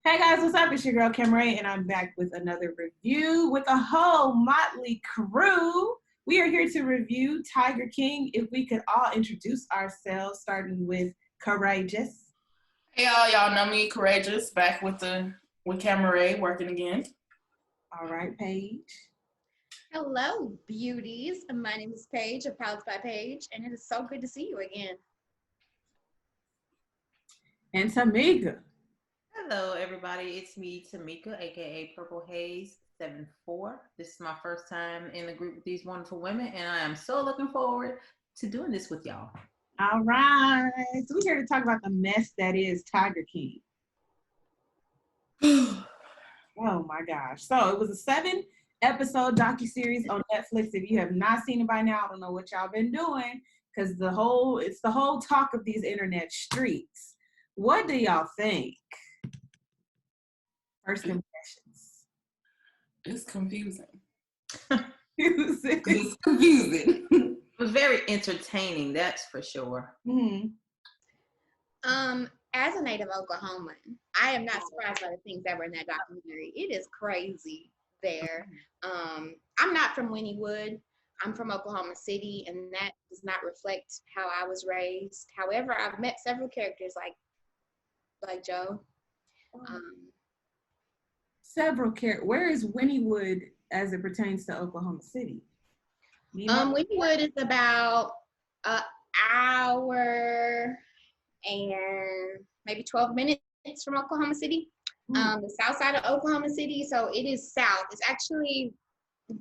Hey guys, what's up? It's your girl Kim Ray, and I'm back with another review with a whole motley crew. We are here to review Tiger King. If we could all introduce ourselves, starting with Courageous. Hey y'all know me, Courageous, back with Camera Ray, working again. All right, Paige. Hello, beauties. My name is Paige of Palettes by Paige, and it is so good to see you again. And Tamika. Hello, everybody. It's me, Tamika, aka Purple Haze 74. This is my first time in the group with these wonderful women, and I am so looking forward to doing this with y'all. All right. So we're here to talk about the mess that is Tiger King. Oh my gosh. So it was a 7-episode docuseries on Netflix. If you have not seen it by now, I don't know what y'all been doing, because it's the whole talk of these internet streets. What do y'all think? First impressions. It's confusing. It's confusing. It was very entertaining, that's for sure. Mm-hmm. As a native Oklahoman, I am not surprised by the things that were in that documentary. It is crazy there. I'm not from Wynnewood. I'm from Oklahoma City, and that does not reflect how I was raised. However, I've met several characters like Joe. Several characters. Where is Wynnewood as it pertains to Oklahoma City? Wynnewood is about an hour and maybe 12 minutes from Oklahoma City. The south side of Oklahoma City, so it is south. It's actually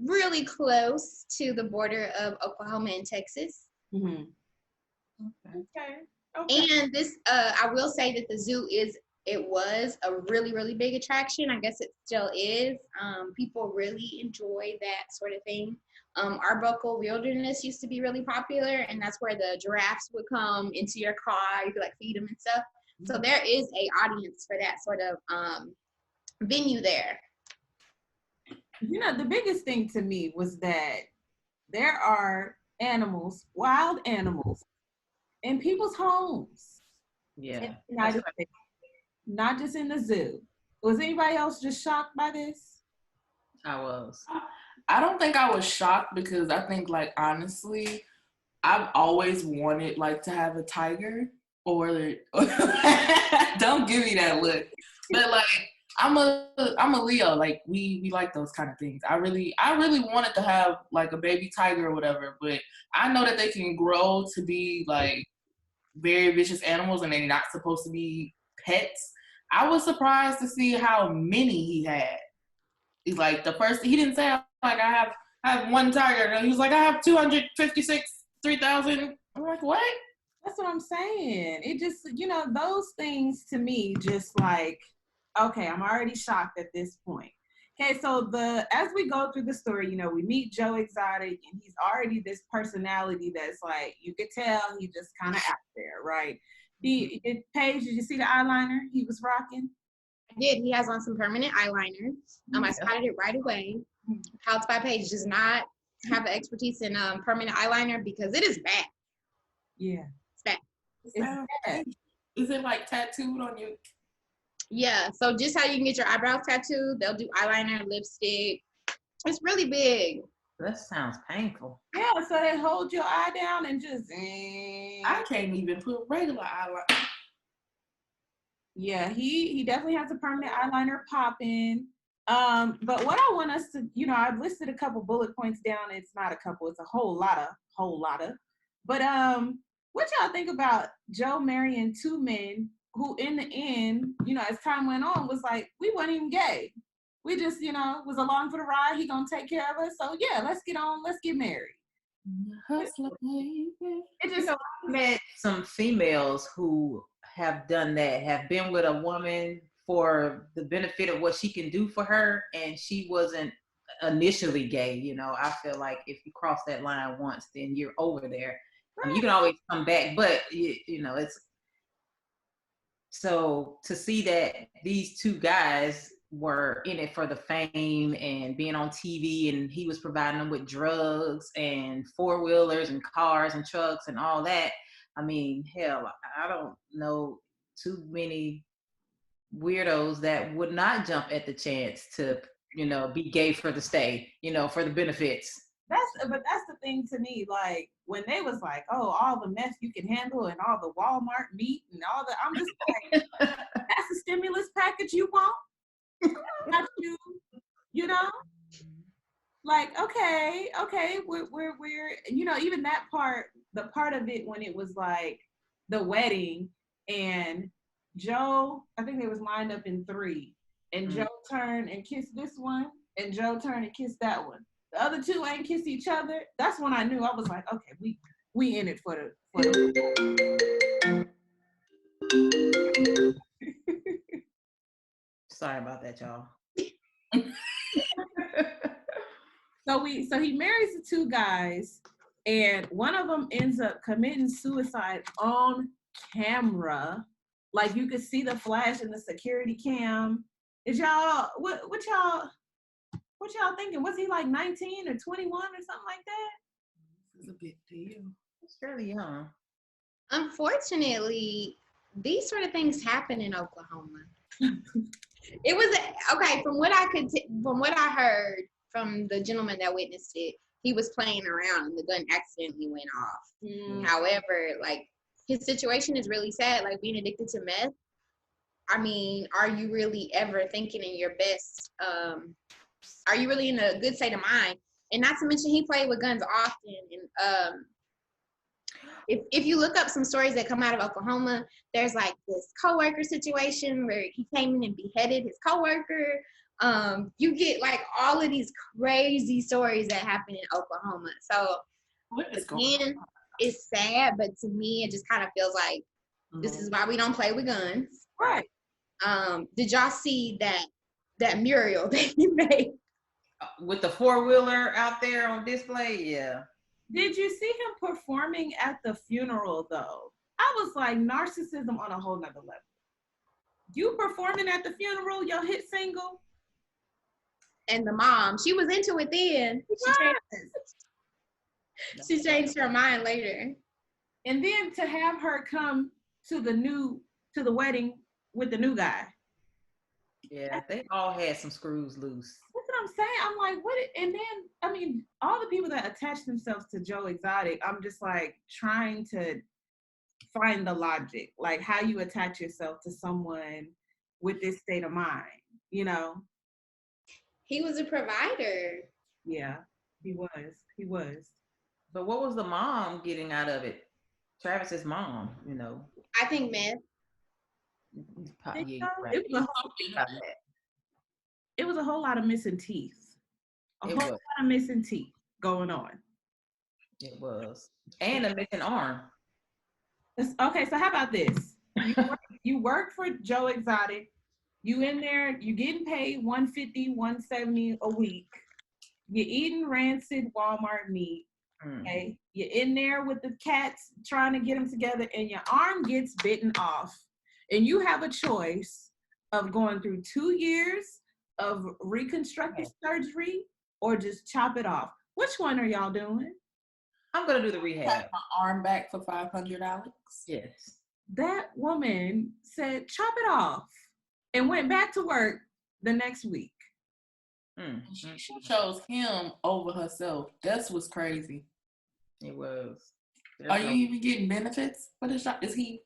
really close to the border of Oklahoma and Texas. Mm-hmm. Okay. And this, I will say that the zoo was a really, really big attraction. I guess it still is. People really enjoy that sort of thing. Arbuckle Wilderness used to be really popular, and that's where the giraffes would come into your car. You could feed them and stuff. So there is a audience for that sort of venue there. You know, the biggest thing to me was that there are animals, wild animals, in people's homes. Yeah. Not just in the zoo. Was anybody else just shocked by this? I was. I don't think I was shocked because I think, honestly, I've always wanted, to have a tiger or don't give me that look. But, I'm a Leo. We like those kind of things. I really wanted to have, a baby tiger or whatever, but I know that they can grow to be, very vicious animals and they're not supposed to be pets. I was surprised to see how many he had. He's he didn't say I have one tiger. And he was I have 3,000. I'm like, what? That's what I'm saying. It just, those things to me just okay, I'm already shocked at this point. Okay, so as we go through the story, we meet Joe Exotic, and he's already this personality that's you could tell he just kind of out there, right? Paige, did you see the eyeliner he was rocking? I did. He has on some permanent eyeliner. I spotted it right away. Palettes by Paige does not have the expertise in permanent eyeliner because it is bad. Yeah. It's bad. It's bad. Is it tattooed on you? Yeah, so just how you can get your eyebrows tattooed, they'll do eyeliner, lipstick. It's really big. That sounds painful. Yeah, so they hold your eye down and just... I can't even put regular eyeliner. Yeah, he definitely has a permanent eyeliner popping. But what I want us to, I've listed a couple bullet points down. It's not a couple, it's a whole lot of. But what y'all think about Joe marrying two men who in the end, as time went on, was we weren't even gay. We just, was along for the ride. He gonna take care of us. So yeah, let's get married. Hustler, baby. It just I met some females who have done that, have been with a woman for the benefit of what she can do for her, and she wasn't initially gay. I feel like if you cross that line once, then you're over there. Right. I mean, you can always come back, but it's so to see that these two guys were in it for the fame and being on TV, and he was providing them with drugs and four-wheelers and cars and trucks and all that. I mean, hell, I don't know too many weirdos that would not jump at the chance to, be gay for the stay, for the benefits. But that's the thing to me. Like when they was like, "Oh, all the meth you can handle and all the Walmart meat and all the," I'm just like, "That's the stimulus package you want? Not you, you know?" Like, okay, we're even that part, the part of it when it was like the wedding and Joe, I think they was lined up in 3, and Joe turned and kissed this one, and Joe turned and kissed that one. The other 2 ain't kissed each other. That's when I knew. I was like, okay, we in it for the. Sorry about that, y'all. So he marries the 2 guys, and one of them ends up committing suicide on camera. Like you could see the flash in the security cam. Is y'all what y'all thinking? Was he like 19 or 21 or something like that? This is a big deal. It's fairly young. Unfortunately, these sort of things happen in Oklahoma. It was okay from what I heard from the gentleman that witnessed it. He was playing around and the gun accidentally went off. However, like his situation is really sad. Like being addicted to meth. I mean, are you really ever thinking in your best? Are you really in a good state of mind? And not to mention, he played with guns often. And if you look up some stories that come out of Oklahoma, there's like this coworker situation where he came in and beheaded his coworker. You get like all of these crazy stories that happen in Oklahoma. So again, it's sad, but to me, it just kind of feels like this is why we don't play with guns. Right. Did y'all see that mural that he made? With the 4-wheeler out there on display? Yeah. Did you see him performing at the funeral though? I was like, narcissism on a whole nother level. You performing at the funeral, your hit single? And the mom, she was into it then. She changed her mind later. And then to have her come to the wedding with the new guy. Yeah, they all had some screws loose. That's what I'm saying. I'm like, what? And then, I mean, all the people that attach themselves to Joe Exotic, I'm just like trying to find the logic, like how you attach yourself to someone with this state of mind, He was a provider. Yeah, he was. But what was the mom getting out of it? Travis's mom, I think meth. Yeah, right. It was a whole lot of missing teeth. A whole lot of missing teeth going on. It was. And a missing arm. Okay, so how about this? You work for Joe Exotic. You in there, you getting paid $150, $170 a week. You're eating rancid Walmart meat. Okay, you're in there with the cats trying to get them together, and your arm gets bitten off, and you have a choice of going through 2 years of reconstructive surgery or just chop it off. Which one are y'all doing? I'm gonna do the rehab. Have my arm back for $500. Yes. That woman said, "Chop it off," and went back to work the next week. She chose him over herself. That's what's crazy. It was. Are you even getting benefits for the shot? Is he?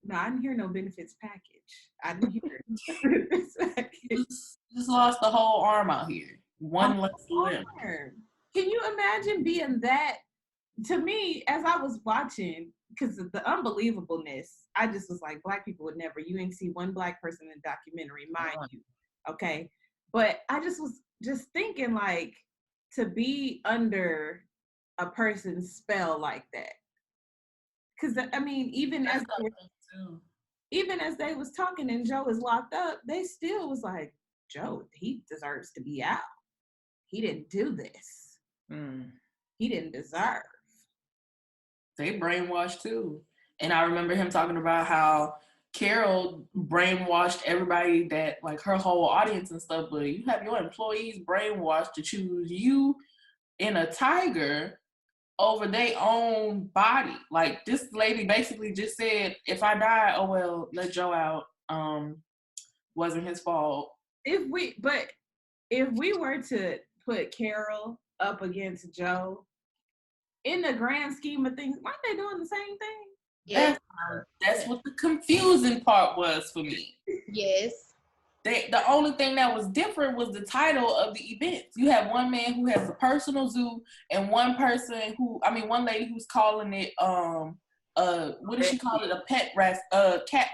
No, I didn't hear no benefits package. I didn't hear benefits package. Just lost the whole arm out here. One less limb. Can you imagine being that? To me, as I was watching, because of the unbelievableness, I just was like, Black people would never. You ain't see one Black person in the documentary, mind you. Okay. But I just was just thinking, like, to be under a person's spell like that. Because, I mean, even as they was talking and Joe is locked up, they still was like, Joe, he deserves to be out. He didn't do this. He didn't deserve. They brainwashed too. And I remember him talking about how Carol brainwashed everybody, that like her whole audience and stuff, but you have your employees brainwashed to choose you in a tiger over their own body. Like this lady basically just said, if I die, oh well, let Joe out. wasn't his fault. If we were to put Carol up against Joe, in the grand scheme of things, aren't they doing the same thing? Yes. That's what the confusing part was for me. Yes. The only thing that was different was the title of the events. You have one man who has a personal zoo and one lady who's calling it what does she call it? A cat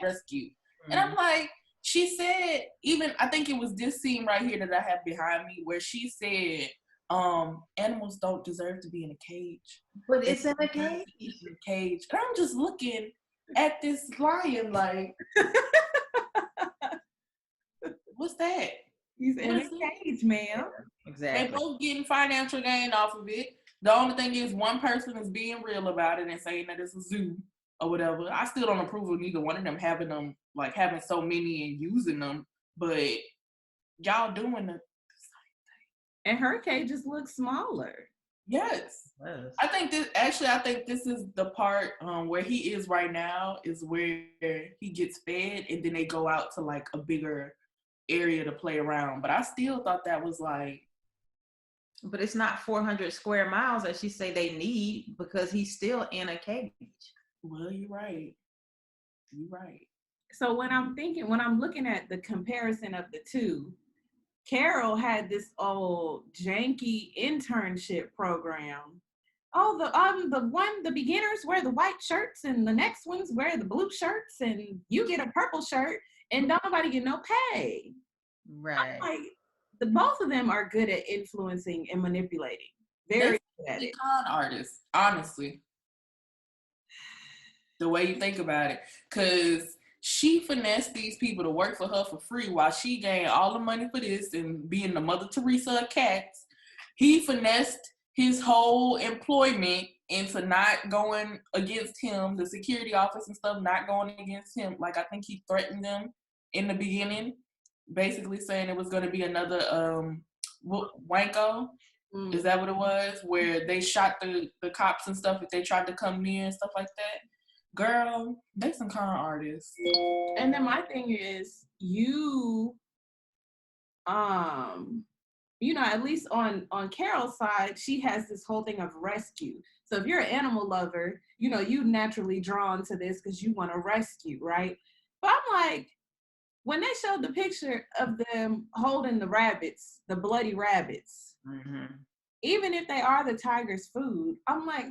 rescue. Mm-hmm. And I'm like, she said, even I think it was this scene right here that I have behind me where she said, animals don't deserve to be in a cage. But it's in a cage. And I'm just looking at this lion like, what's that? He's in a cage, ma'am. Exactly. They both getting financial gain off of it. The only thing is one person is being real about it and saying that it's a zoo or whatever. I still don't approve of neither one of them having so many and using them, but y'all doing the and her cages look smaller. Yes. I think this is the part where he is right now is where he gets fed and then they go out to like a bigger area to play around. But I still thought that was like. But it's not 400 square miles as she say they need because he's still in a cage. Well, you're right. So when I'm looking at the comparison of the two, Carol had this old janky internship program. Oh, the beginners wear the white shirts and the next ones wear the blue shirts and you get a purple shirt and nobody get no pay. Right. Both of them are good at influencing and manipulating. Very good at it. Con artists, honestly. The way you think about it. Because she finessed these people to work for her for free while she gained all the money for this and being the Mother Teresa of cats. He finessed his whole employment into not going against him, the security office and stuff, not going against him. Like, I think he threatened them in the beginning, basically saying it was going to be another Wanko. Is that what it was? Where they shot the cops and stuff if they tried to come near and stuff like that. Girl, they some con artists. And then my thing is, at least on Carol's side, she has this whole thing of rescue. So if you're an animal lover, you naturally drawn to this because you want to rescue, right? But I'm like, when they showed the picture of them holding the rabbits, the bloody rabbits, even if they are the tiger's food, I'm like,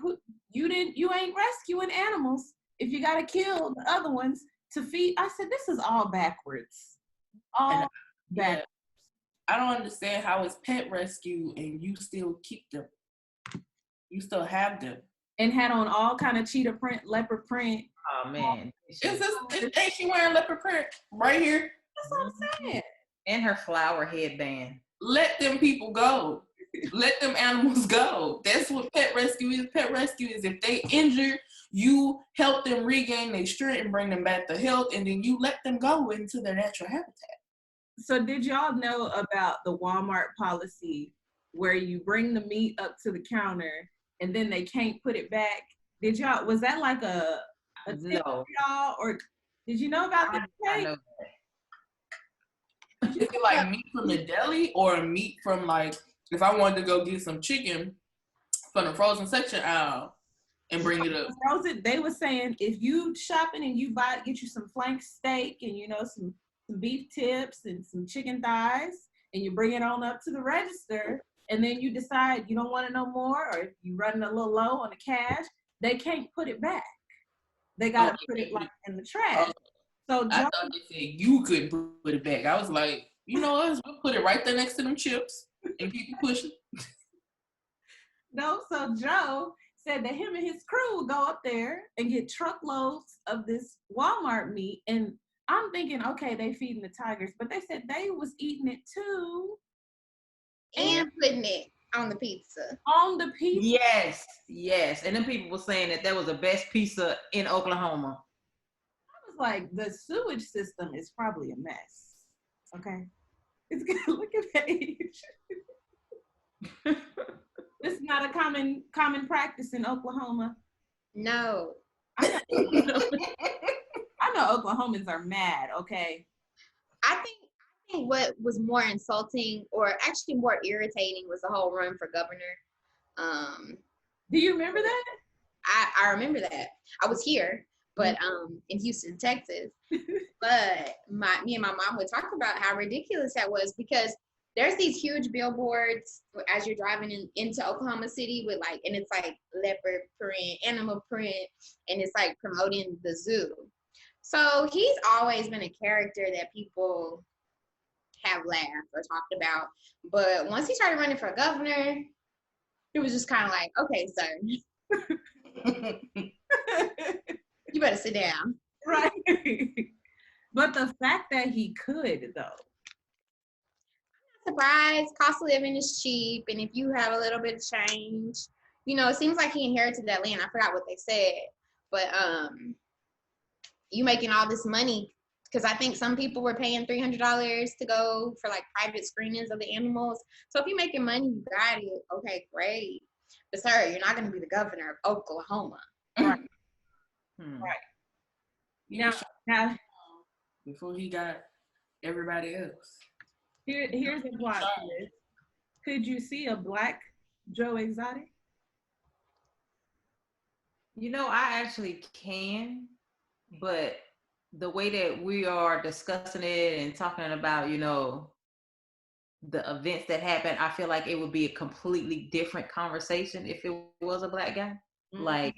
you ain't rescuing animals if you got to kill the other ones to feed. I said, this is all backwards. Backwards. I don't understand how it's pet rescue and you still keep them. You still have them. And had on all kind of cheetah print, leopard print. Oh, man. Ain't she wearing leopard print right here? That's what I'm saying. And her flower headband. Let them people go. Let them animals go. That's what pet rescue is. Pet rescue is if they injure, you help them regain their strength and bring them back to health, and then you let them go into their natural habitat. So did y'all know about the Walmart policy where you bring the meat up to the counter and then they can't put it back? Was that like a no. For y'all, or did you know about that? I know that. Is it like meat from the deli or meat from like, if I wanted to go get some chicken from the frozen section aisle and bring it up? Frozen, they were saying if you shopping and you get you some flank steak and some beef tips and some chicken thighs and you bring it on up to the register and then you decide you don't want it no more or you running a little low on the cash, they can't put it back. They gotta put it like in the trash. So I thought they said you couldn't put it back. I was like, we'll put it right there next to them chips and keep it pushing. No, so Joe said that him and his crew would go up there and get truckloads of this Walmart meat. And I'm thinking, okay, they feeding the tigers, but they said they was eating it too. And putting it on the pizza. On the pizza. Yes. And then people were saying that was the best pizza in Oklahoma. I was like, the sewage system is probably a mess. Okay. It's good. Look at age. It's not a common practice in Oklahoma. No. I know Oklahomans are mad, okay? I think I think what was more insulting, or actually more irritating, was the whole run for governor. Do you remember that? I remember that. I was here, but in Houston, Texas. But me and my mom would talk about how ridiculous that was, because there's these huge billboards as you're driving into Oklahoma City with like, and it's like leopard print, animal print, and it's like promoting the zoo. So he's always been a character that people have laughed or talked about. But once he started running for governor, it was just kind of like, okay, sir, you better sit down. Right. But the fact that he could, though. Surprised, cost of living is cheap, and if you have a little bit of change, it seems like he inherited that land. I forgot what they said, but you making all this money, because I think some people were paying $300 to go for like private screenings of the animals. So if you're making money, you got it. Okay, great. But sir, you're not going to be the governor of Oklahoma. Right. Right. Now, before he got everybody else. Here's a plot twist. Could you see a black Joe Exotic? I actually can, but the way that we are discussing it and talking about, the events that happened, I feel like it would be a completely different conversation if it was a black guy. Mm-hmm. Like,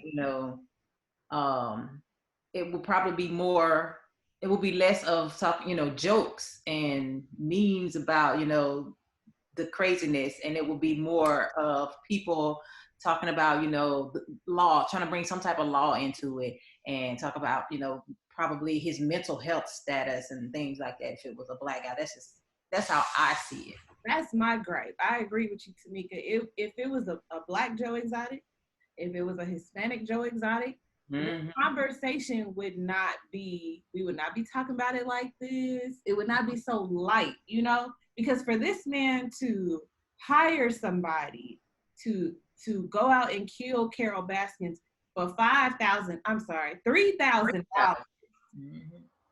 it would probably be more, it would be less of jokes and memes about, the craziness. And it would be more of people talking about, the law, trying to bring some type of law into it and talk about, probably his mental health status and things like that. If it was a black guy, that's how I see it. That's my gripe. I agree with you, Tamika. If it was a black Joe Exotic, if it was a Hispanic Joe Exotic, the conversation would not be, we would not be talking about it like this. It would not be so light, because for this man to hire somebody to go out and kill Carol Baskins for $3,000.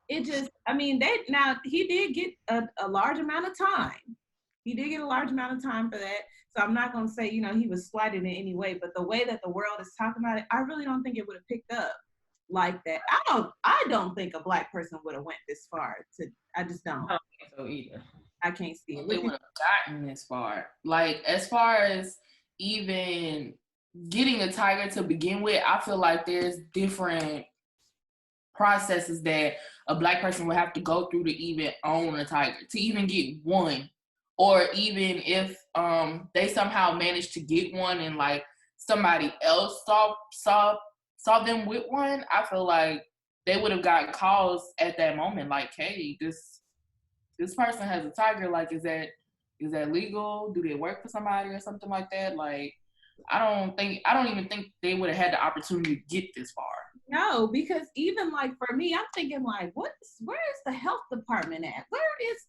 It just, he did get a large amount of time. He did get a large amount of time for that. So I'm not going to say, he was slighted in any way, but the way that the world is talking about it, I really don't think it would have picked up like that. I don't think a black person would have went this far. I just don't. I don't think so either. I can't see it. They would have gotten this far. Like, as far as even getting a tiger to begin with, I feel like there's different processes that a black person would have to go through to even own a tiger, to even get one. Or even if they somehow managed to get one and like somebody else saw them with one, I feel like they would have got calls at that moment like, hey, this person has a tiger, like is that legal? Do they work for somebody or something like that? Like, I don't even think they would have had the opportunity to get this far. No, because even like for me, I'm thinking like, where is the health department at? Where is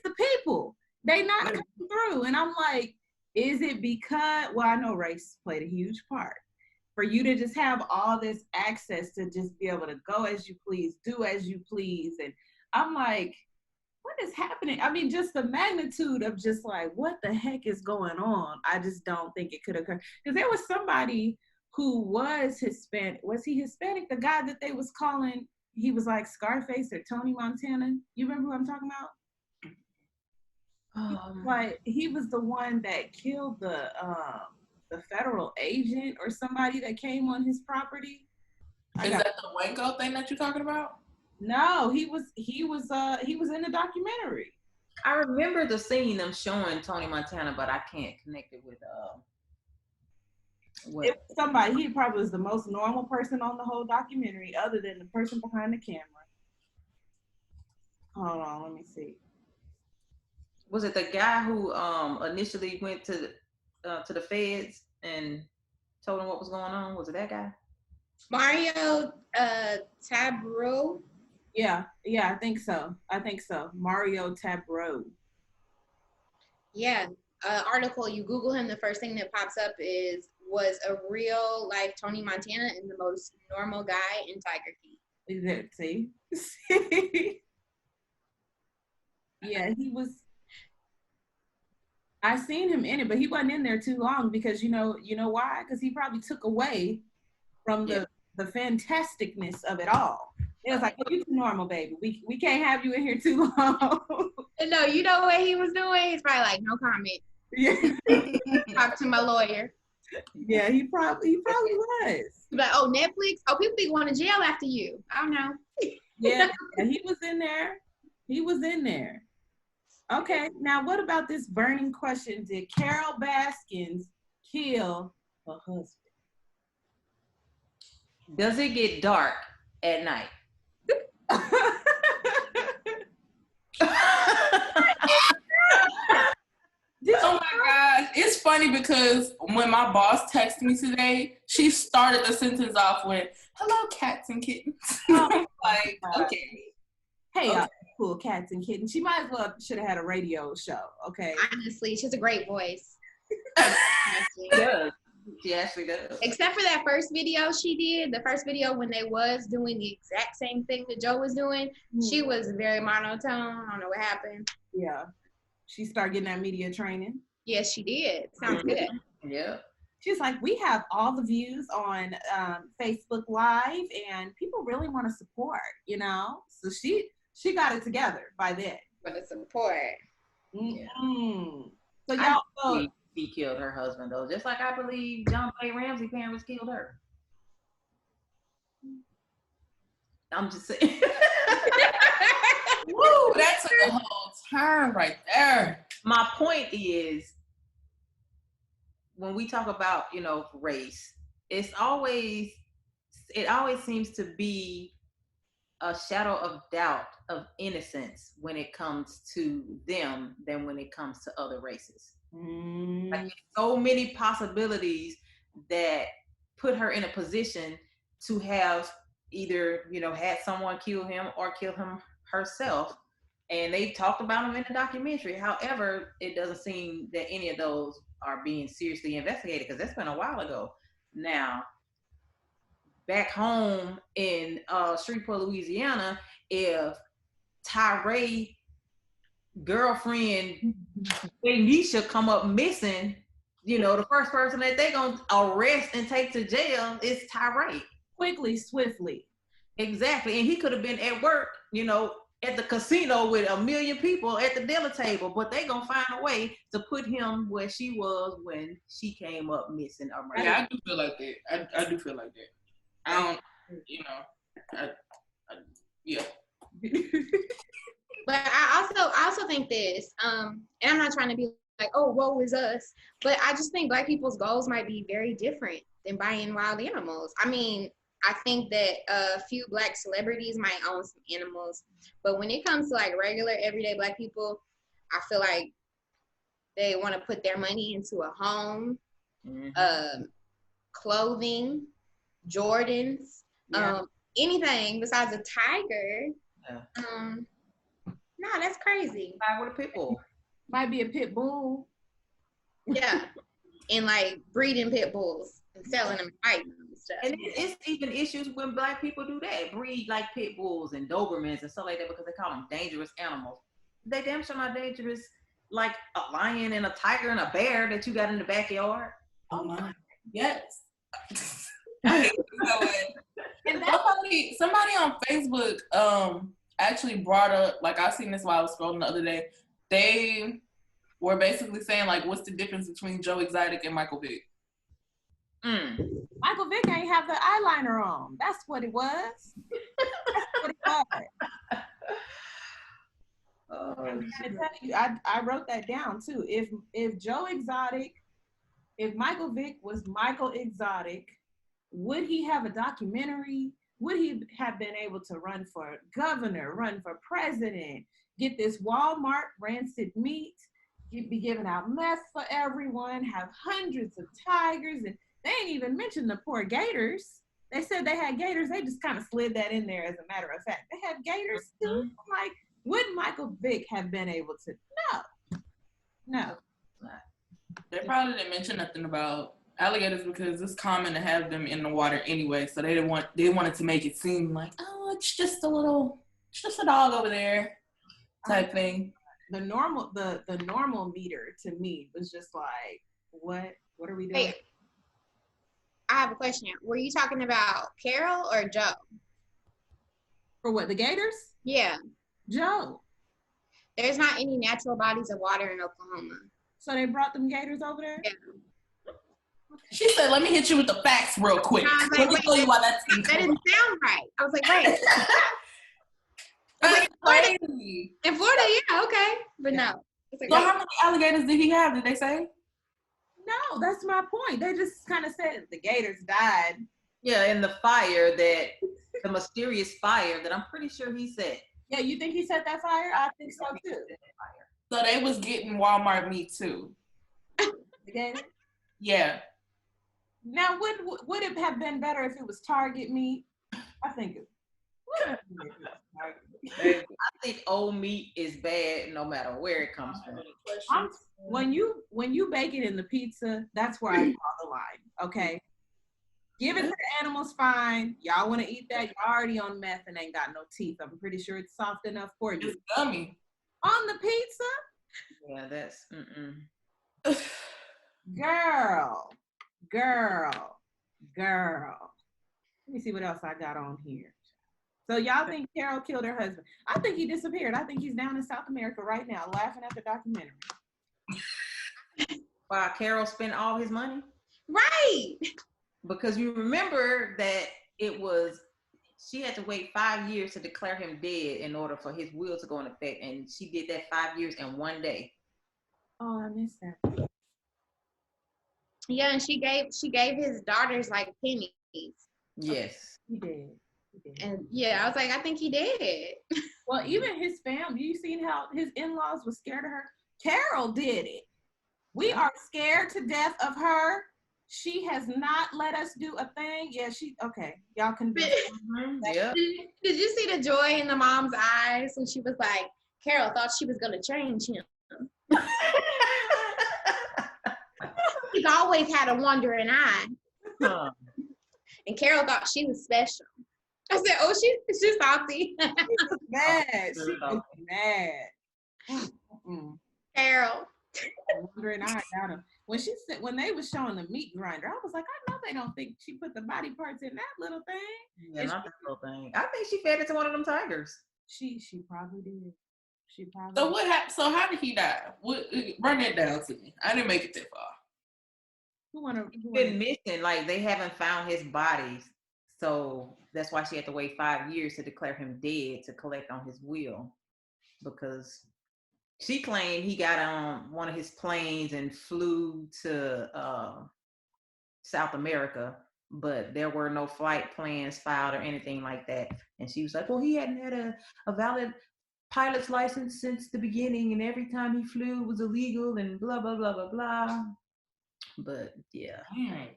the people? They not coming through. And I'm like, is it because, well, I know race played a huge part. For you to just have all this access to just be able to go as you please, do as you please. And I'm like, what is happening? Just the magnitude of just like, what the heck is going on? I just don't think it could occur. Because there was somebody who was Hispanic. Was he Hispanic? The guy that they was calling, he was like Scarface or Tony Montana. You remember who I'm talking about? Like, he was the one that killed the federal agent or somebody that came on his property. Is that the Wango thing that you're talking about? No, he was in the documentary. I remember the scene them showing Tony Montana, but I can't connect it with It was somebody. He probably was the most normal person on the whole documentary, other than the person behind the camera. Hold on, let me see. Was it the guy who initially went to the feds and told them what was going on? Was it that guy? Mario Tabro. Yeah, I think so. Mario Tabro. Yeah, article, you Google him, the first thing that pops up was a real life Tony Montana and the most normal guy in Tiger King. See? Yeah, he was. I seen him in it, but he wasn't in there too long because you know why? Because he probably took away from the fantasticness of it all. It was like, oh, you too normal, baby. We can't have you in here too long. No, you know what he was doing? He's probably like, no comment. Yeah. Talk to my lawyer. Yeah, he probably was. Like, oh, Netflix? Oh, people be going to jail after you. I don't know. Yeah, he was in there. He was in there. Okay, now what about this burning question? Did Carol Baskins kill her husband? Does it get dark at night? Oh my God. It's funny because when my boss texted me today, she started the sentence off with, hello, cats and kittens. Oh, like, okay. Hey, Okay. Cool cats and kittens. She might as well should have had a radio show, okay? Honestly, she has a great voice. She does. She actually does. Except for that first video she did, the first video when they was doing the exact same thing that Joe was doing, she was very monotone. I don't know what happened. Yeah. She started getting that media training. Yes, she did. Sounds good. Yeah. She's like, we have all the views on Facebook Live, and people really want to support, you know? So she got it together by then. For the support. Mm-hmm. So y'all, He killed her husband, though. Just like I believe John P. Ramsey parents killed her. I'm just saying. Woo, that took a whole turn right there. My point is, when we talk about, race, it always seems to be a shadow of doubt of innocence when it comes to them than when it comes to other races. Like, so many possibilities that put her in a position to have either, had someone kill him or kill him herself. And they talked about him in the documentary. However, it doesn't seem that any of those are being seriously investigated because that's been a while ago. Now, back home in Shreveport, Louisiana, if Tyre girlfriend Nisha come up missing, the first person that they gonna arrest and take to jail is Tyre. quickly, swiftly. Exactly. And he could have been at work, at the casino with 1 million people at the dinner table, but they gonna find a way to put him where she was when she came up missing or murdered. Yeah, I do feel like that. I do feel like that. I don't, yeah. But I also think this, and I'm not trying to be like, oh, woe is us, but I just think Black people's goals might be very different than buying wild animals. I mean, I think that a few Black celebrities might own some animals, but when it comes to like regular everyday Black people, I feel like they want to put their money into a home, clothing, Jordans, anything besides a tiger. Yeah. No, that's crazy. With a pit bull. Might be a pit bull. Yeah, and like breeding pit bulls and selling them, fighting them and stuff. And it's even issues when Black people do that, breed like pit bulls and Dobermans and stuff like that because they call them dangerous animals. They damn sure not dangerous like a lion and a tiger and a bear that you got in the backyard. Oh my, yes. And somebody on Facebook actually brought up, like I seen this while I was scrolling the other day. They were basically saying like, what's the difference between Joe Exotic and Michael Vick? Michael Vick ain't have the eyeliner on. That's what it was. That's what it was. I tell you, I wrote that down too. If Joe Exotic, if Michael Vick was Michael Exotic, would he have a documentary? Would he have been able to run for governor, run for president, get this Walmart rancid meat, be giving out meth for everyone, have hundreds of tigers, and they ain't even mentioned the poor gators. They said they had gators. They just kind of slid that in there as a matter of fact. They had gators too. I'm like, would Michael Vick have been able to? No. They probably didn't mention nothing about alligators because it's common to have them in the water anyway. So they wanted to make it seem like, oh, it's just a dog over there type thing. the normal meter to me was just like, what are we doing? Wait, I have a question. Were you talking about Carol or Joe? For what, the Gators? Yeah. Joe. There's not any natural bodies of water in Oklahoma. So they brought them Gators over there? Yeah. She said, "Let me hit you with the facts real quick. I was like, Let me tell you why that's that incorrect." didn't sound right. I was like, wait. That's Florida- crazy. In Florida, yeah, okay. But no. It's like, So how many alligators did he have? Did they say? No, that's my point. They just kind of said the Gators died. Yeah, in the fire the mysterious fire that I'm pretty sure he said. Yeah, you think he set that fire? I think so too. So they was getting Walmart meat too. The Gators? Yeah. Now, would it have been better if it was Target meat? I think it would have been if it was Target meat. I think old meat is bad no matter where it comes from. When you bake it in the pizza, that's where I draw the line. Okay, give it to the animals, fine. Y'all want to eat that? You're already on meth and ain't got no teeth. I'm pretty sure it's soft enough for you. It's gummy. On the pizza, Yeah, that's girl. Let me see what else I got on here. So y'all think Carol killed her husband? I think he disappeared. I think he's down in South America right now, laughing at the documentary. While Carol spent all his money? right. Because you remember that she had to wait 5 years to declare him dead in order for his will to go in effect. And she did that 5 years in one day. Oh, I missed that. Yeah, and she gave his daughters like pennies. Yes. He did. And yeah, I was like, I think he did. Well, even his family, you seen how his in-laws were scared of her? Carol did it. We are scared to death of her. She has not let us do a thing. Yeah, okay. Y'all can do it. Yeah. Did you see the joy in the mom's eyes when she was like, Carol thought she was gonna change him. He's always had a wandering eye. Huh. And Carol thought she was special. I said, oh, she's salty. She was mad. She was mad. Carol. Wondering I got him. When they was showing the meat grinder, I was like, I know they don't think she put the body parts in that little thing. Yeah, not that little thing. I think she fed it to one of them tigers. She probably did. She probably. So what happened? So how did he die? Run that down to me. I didn't make it that far. He's been missing. Like they haven't found his body, so that's why she had to wait 5 years to declare him dead to collect on his will, because she claimed he got on one of his planes and flew to South America, but there were no flight plans filed or anything like that. And she was like, well, he hadn't had a valid pilot's license since the beginning, and every time he flew was illegal and blah, blah, blah, blah, blah. But yeah.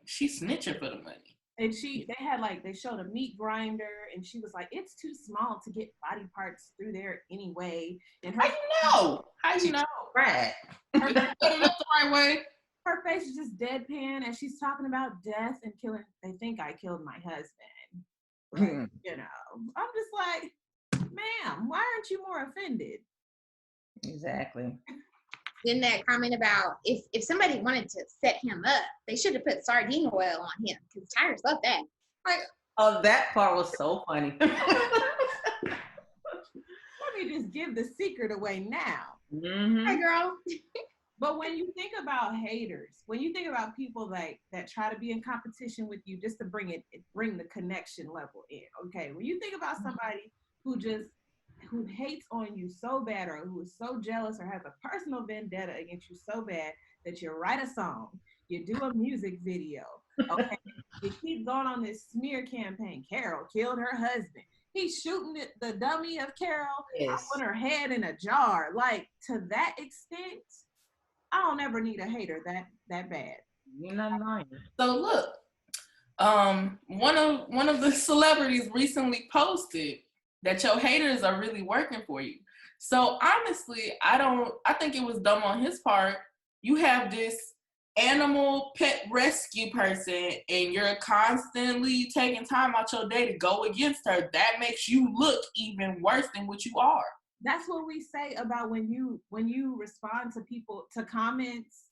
She snitching for the money. And they showed a meat grinder, and she was like, it's too small to get body parts through there anyway. And How you know? Right. Her put it up the right way. Her face is just deadpan, and she's talking about death and killing. They think I killed my husband. Like, you know, I'm just like, ma'am, why aren't you more offended? Exactly. Then that comment about if somebody wanted to set him up, they should have put sardine oil on him because tigers love that. Like, oh, that part was so funny. Let me just give the secret away now. Mm-hmm. hey girl. But when you think about haters, when you think about people that try to be in competition with you just to bring the connection level in, okay? When you think about somebody who hates on you so bad, or who is so jealous, or has a personal vendetta against you so bad that you write a song, you do a music video, okay? You keep going on this smear campaign. Carol killed her husband. He's shooting the dummy of Carol. Yes. I put her head in a jar. Like, to that extent, I don't ever need a hater that bad. You're not lying. So look, one of the celebrities recently posted that your haters are really working for you. So honestly, I think it was dumb on his part. You have this animal pet rescue person and you're constantly taking time out your day to go against her. That makes you look even worse than what you are. that's what we say about when you respond to people, to comments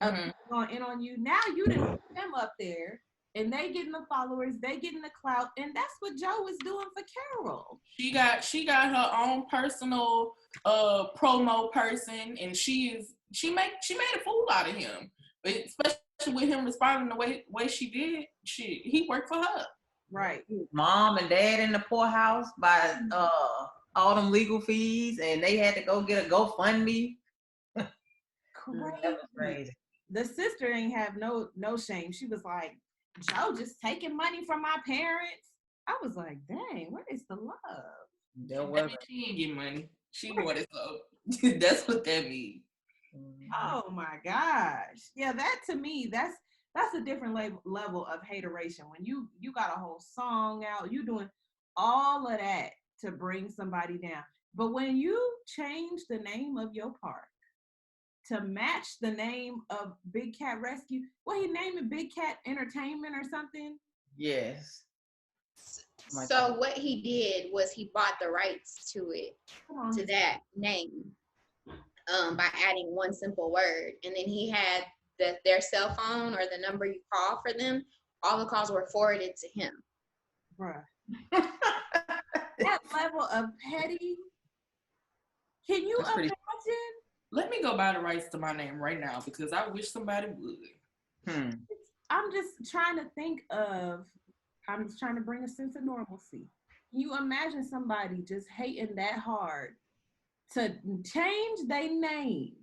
of Mhm. people going in on you. Now you didn't put them up there, and they getting the followers, they getting the clout, and that's what Joe is doing for Carol. She got her own personal promo person, and she made a fool out of him. But especially with him responding the way she did, he worked for her. Right. Mom and dad in the poorhouse by all them legal fees, and they had to go get a GoFundMe. Crazy. That was crazy. The sister ain't have no shame. She was like, Joe just taking money from my parents. I was like, dang, where is the love? There That was. means she didn't get money. She wanted some. That's what that means. Oh my gosh. Yeah, that to me, that's a different level of hateration. When you got a whole song out, you doing all of that to bring somebody down. But when you change the name of your park to match the name of Big Cat Rescue, what he named it, Big Cat Entertainment or something? Yes. So what he did was he bought the rights to it, to that name, by adding one simple word, and then he had their cell phone or the number you call for them. All the calls were forwarded to him. Bruh. That level of petty. Can you imagine? Let me go buy the rights to my name right now because I wish somebody would. I'm just trying to think of. I'm just trying to bring a sense of normalcy. Can you imagine somebody just hating that hard to change their name?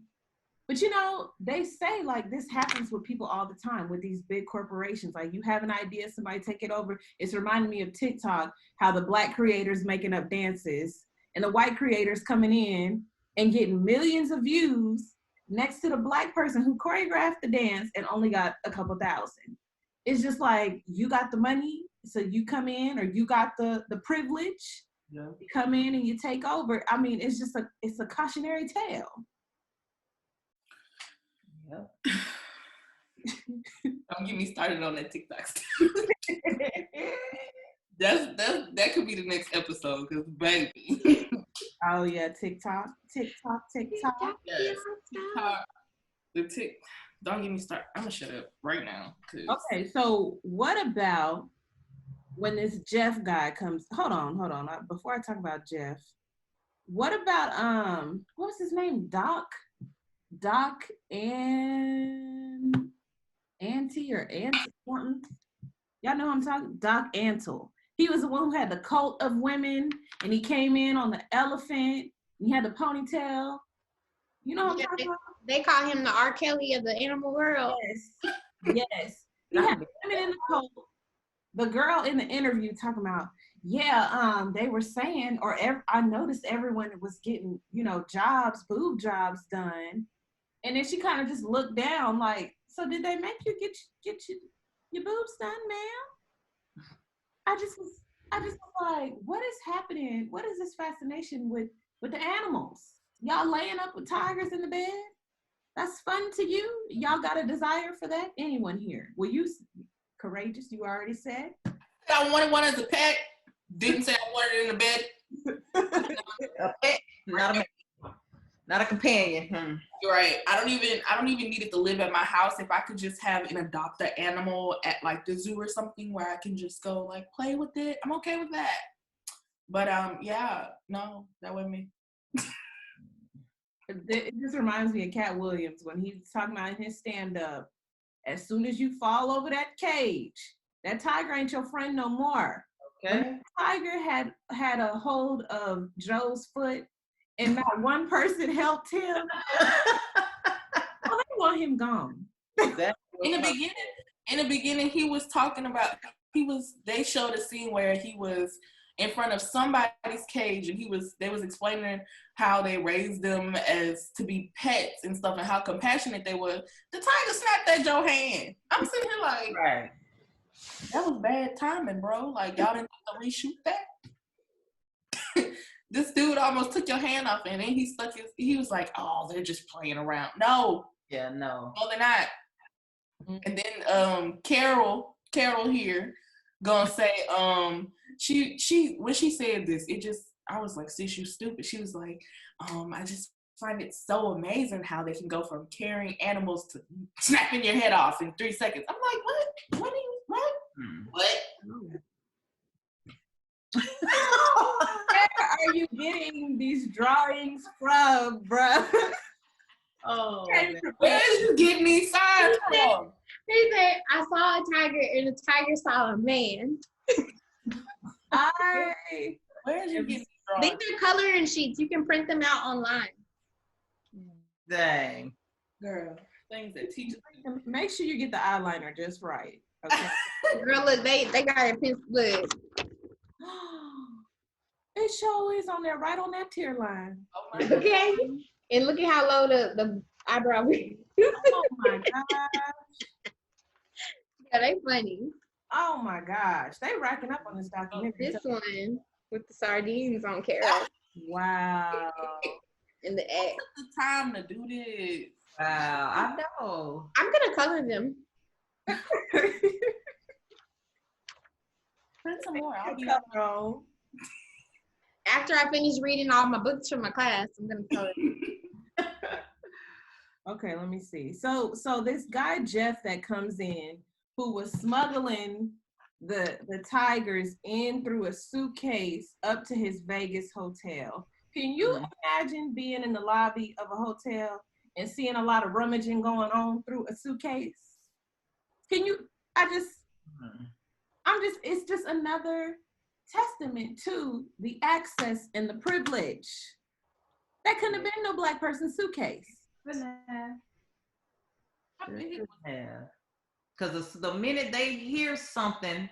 But you know, they say like this happens with people all the time with these big corporations. Like you have an idea, somebody take it over. It's reminding me of TikTok, how the Black creators making up dances and the white creators coming in and getting millions of views next to the Black person who choreographed the dance and only got a couple thousand. It's just like, you got the money, so you come in, or you got the privilege, you come in and you take over. I mean, it's just it's a cautionary tale. Yep. Don't get me started on that TikTok stuff. that could be the next episode, because baby. Oh yeah, TikTok. Yes. TikTok. Don't get me started. I'm gonna shut up right now. Okay, so what about when this Jeff guy comes? Hold on. Before I talk about Jeff, what about what was his name? Doc and Auntie or Auntie something. Y'all know who I'm talking? Doc Antle. He was the one who had the cult of women, and he came in on the elephant. And he had the ponytail. You know what I'm talking about? They call him the R. Kelly of the animal world. Yes. He had women in the cult. The girl in the interview talking about, they were saying, I noticed everyone was getting, boob jobs done. And then she kind of just looked down like, so did they make you get your boobs done, ma'am? I just was like, what is happening? What is this fascination with the animals? Y'all laying up with tigers in the bed? That's fun to you? Y'all got a desire for that? Anyone here? Will you, Courageous, you already said? I wanted one as a pet. Didn't say I wanted it in the bed. A pet, not a companion. You're right. I don't even need it to live at my house. If I could just have an adopted animal at like the zoo or something where I can just go like play with it, I'm okay with that. But no, that wasn't me. It just reminds me of Cat Williams when he's talking about in his stand-up. As soon as you fall over that cage, that tiger ain't your friend no more. Okay. When the tiger had a hold of Joe's foot, and not one person helped him. They want him gone. In the beginning, he was talking about. They showed a scene where he was in front of somebody's cage, and they was explaining how they raised them as to be pets and stuff, and how compassionate they were. The tiger snapped at Joe's hand. I'm sitting here like, right. That was bad timing, bro. Like, y'all didn't have to reshoot that. This dude almost took your hand off, and then he was like, oh, they're just playing around. No. Yeah, no. No, they're not. Mm-hmm. And then Carol here gonna say, she when she said this, I was like, sis, you stupid. She was like, I just find it so amazing how they can go from carrying animals to snapping your head off in 3 seconds. I'm like, what? What do you, what? What? Where are you getting these drawings from, bruh? Oh, Where are you getting these signs from? He said, I saw a tiger and the tiger saw a man. Where are you getting these I drawings? think they're coloring sheets. You can print them out online. dang. Girl, things that teach us. Make sure you get the eyeliner just right. Okay. Girl, look, they got it. Look, It sure is on there, right on that tear line. Oh my God. okay? And look at how low the eyebrow is. Oh my gosh. Yeah, they funny. Oh my gosh. They racking up on this documentary. This one with the sardines on carrot Wow. and the egg. What's the time to do this? Wow, I know. I'm gonna color them. Print some more. I'll be Bro. After I finish reading all my books from my class, I'm gonna color them. Okay, let me see. So this guy Jeff that comes in, who was smuggling the tigers in through a suitcase up to his Vegas hotel. Can you imagine being in the lobby of a hotel and seeing a lot of rummaging going on through a suitcase? Can you? It's just another testament to the access and the privilege. That couldn't have been no Black person's suitcase. Because the minute they hear something,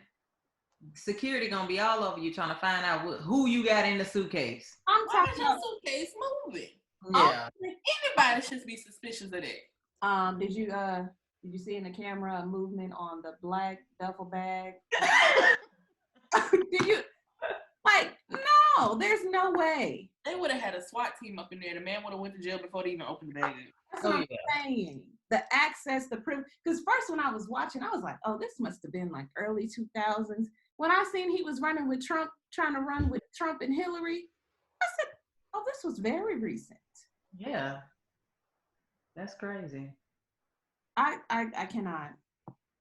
security gonna be all over you trying to find out who you got in the suitcase. I'm Why talking is your about. suitcase moving? Yeah. Anybody should be suspicious of that. Did you see in the camera a movement on the black duffel bag? Did you? Like, no, there's no way. They would have had a SWAT team up in there. The man would have went to jail before they even opened the bag. That's what I'm saying. The access, the privilege. Because first when I was watching, I was like, oh, this must have been like early 2000s. When I seen he was running with Trump, trying to run with Trump and Hillary, I said, oh, this was very recent. Yeah. That's crazy. I cannot.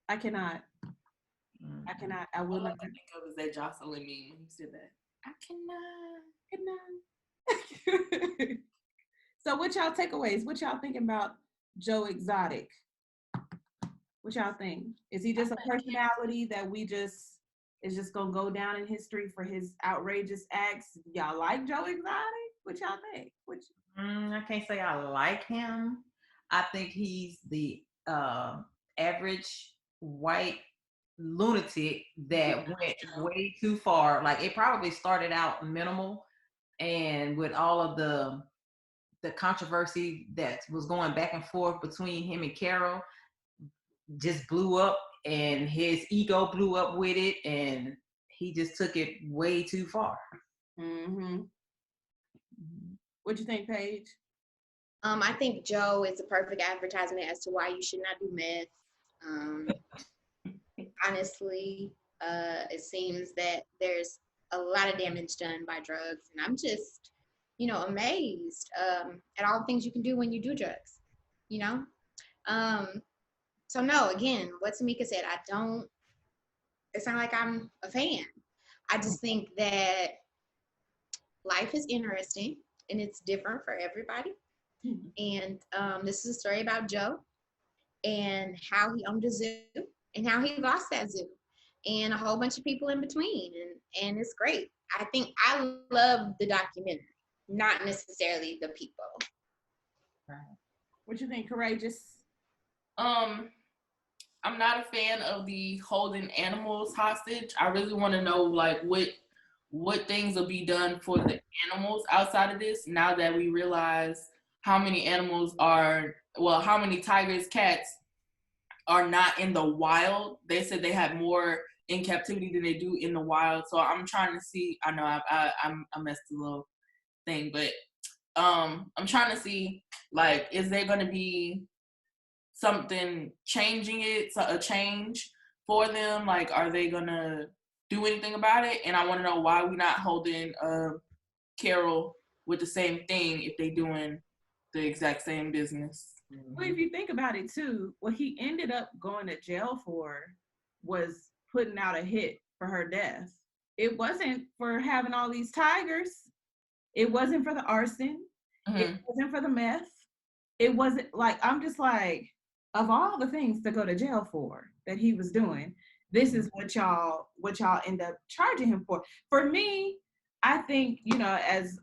I cannot. I will All I not. can think of is that Jocelyn meme when he said that. I cannot. So what y'all takeaways? What y'all thinking about Joe Exotic? What y'all think? Is he just a personality that is just gonna go down in history for his outrageous acts? Y'all like Joe Exotic? What y'all think? I can't say I like him. I think he's the average white lunatic that went way too far. Like, it probably started out minimal, and with all of the controversy that was going back and forth between him and Carol, just blew up, and his ego blew up with it, and he just took it way too far. Mm-hmm. What you think, Paige? I think Joe is a perfect advertisement as to why you should not do meth. Honestly, it seems that there's a lot of damage done by drugs, and I'm just, amazed at all the things you can do when you do drugs, So no, again, what Tamika said, it's not like I'm a fan. I just think that life is interesting and it's different for everybody. And this is a story about Joe and how he owned a zoo and how he lost that zoo and a whole bunch of people in between. And it's great. I think I love the documentary, not necessarily the people. What you think, Courageous? I'm not a fan of the holding animals hostage. I really want to know what things will be done for the animals outside of this, now that we realize how many how many tigers, cats are not in the wild. They said they have more in captivity than they do in the wild. So I'm trying to see, I know I messed a little thing, but I'm trying to see, is there going to be something changing it, a change for them? Are they going to do anything about it? And I want to know why we're not holding Carol with the same thing if they doing the exact same business. Well, if you think about it too, what he ended up going to jail for was putting out a hit for her death. It wasn't for having all these tigers. It wasn't for the arson. It wasn't for the meth. It wasn't like, I'm just like, of all the things to go to jail for that he was doing, this is what y'all end up charging him for. For me, I think, as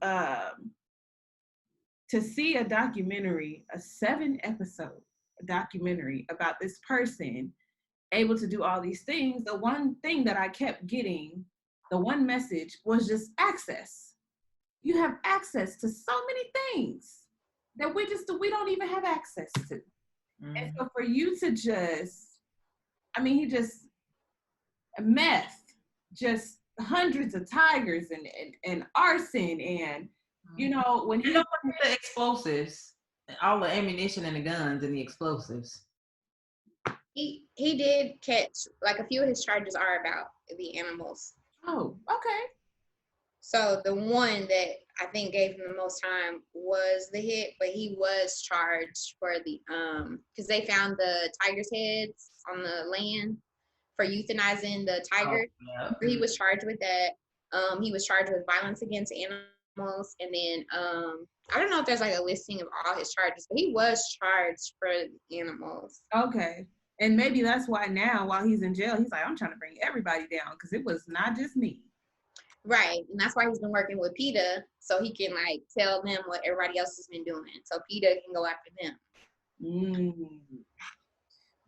to see a documentary, a 7-episode documentary about this person able to do all these things, the one thing that I kept getting, the one message was just access. You have access to so many things that we don't even have access to. And so for you to he just meth, just hundreds of tigers and arson and when he the explosives, all the ammunition and the guns and the explosives. He did catch, like, a few of his charges are about the animals. Oh, okay. So the one that I think gave him the most time was the hit, but he was charged for the because they found the tigers' heads on the land for euthanizing the tigers. Oh, yeah. So he was charged with that. He was charged with violence against animals, and then I don't know if there's like a listing of all his charges, but he was charged for animals. Okay. And maybe that's why now, while he's in jail, he's like, I'm trying to bring everybody down because it was not just me. Right. And that's why he's been working with PETA, so he can like tell them what everybody else has been doing. So PETA can go after them.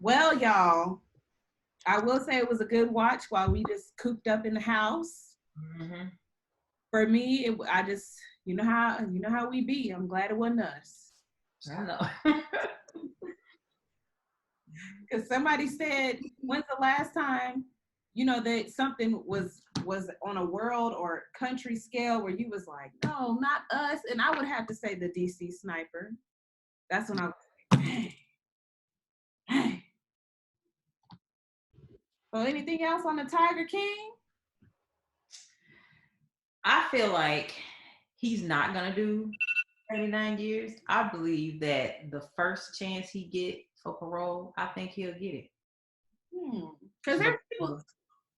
Well, y'all, I will say it was a good watch while we just cooped up in the house. For me, I just, you know how we be. I'm glad it wasn't us. I know. Because somebody said, when's the last time, that something was on a world or country scale where you was like, no, not us. And I would have to say the DC Sniper. That's when I was like, dang. So anything else on the Tiger King? I feel like he's not going to do 39 years. I believe that the first chance he get for parole, I think he'll get it. Because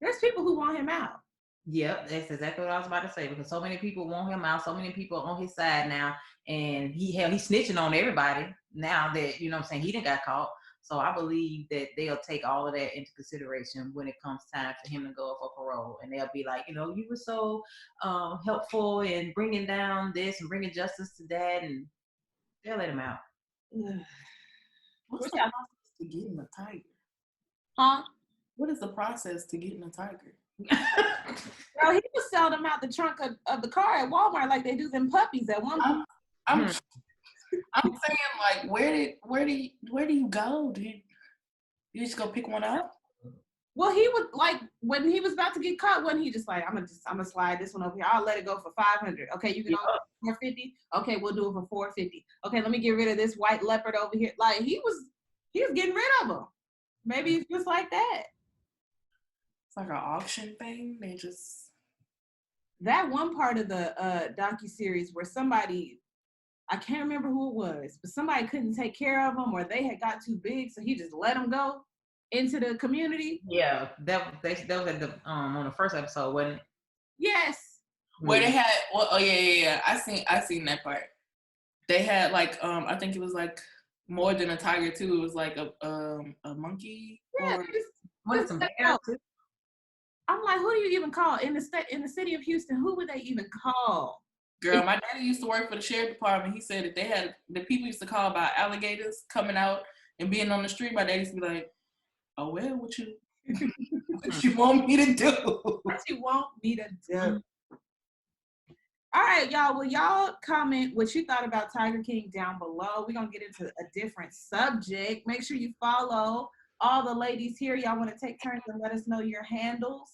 there's people who want him out. Yep, that's exactly what I was about to say, because so many people want him out, so many people on his side now, and he's snitching on everybody now that, he done got caught. So I believe that they'll take all of that into consideration when it comes time for him to go for parole. And they'll be like, you were so helpful in bringing down this and bringing justice to that, and they'll let him out. What's the process to getting a tiger? Huh? What is the process to getting a tiger? Girl, he was selling them out the trunk of the car at Walmart like they do them puppies at one point. I'm saying, like, where do you go? Do you just go pick one up? Well, he would, like, when he was about to get caught, wasn't he just like, I'm gonna slide this one over here. I'll let it go for $500. Okay, you can offer $450. Okay, we'll do it for $450. Okay, let me get rid of this white leopard over here. Like, he was getting rid of them. Maybe it's just like that. It's like an auction thing. They just, that one part of the docuseries where somebody, I can't remember who it was, but somebody couldn't take care of them or they had got too big, so he just let them go into the community. Yeah, that was at the on the first episode, wasn't it? Yes. Where they had, yeah. I seen that part. They had like I think it was like more than a tiger too. It was like a monkey. Yeah, What some bears? I'm like, who do you even call in the city of Houston? Who would they even call? Girl, my daddy used to work for the sheriff department. He said that they had the people used to call about alligators coming out and being on the street. My daddy used to be like, "Oh well, what you want me to do? What you want me to do?" All right, y'all. Well, y'all comment what you thought about Tiger King down below. We're gonna get into a different subject. Make sure you follow all the ladies here. Y'all want to take turns and let us know your handles.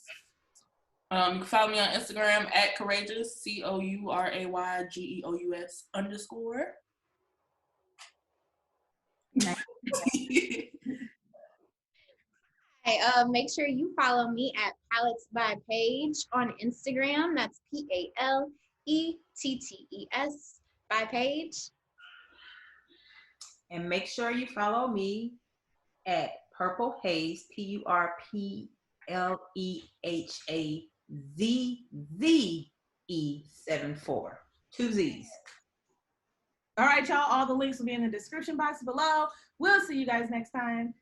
You can follow me on Instagram at Courageous, COURAYGEOUS_. Hey, make sure you follow me at Palettes by Paige on Instagram. That's by Paige. And make sure you follow me at Purple Haze, PurpleHazezE74. 2 Z's. All right, y'all. All the links will be in the description box below. We'll see you guys next time.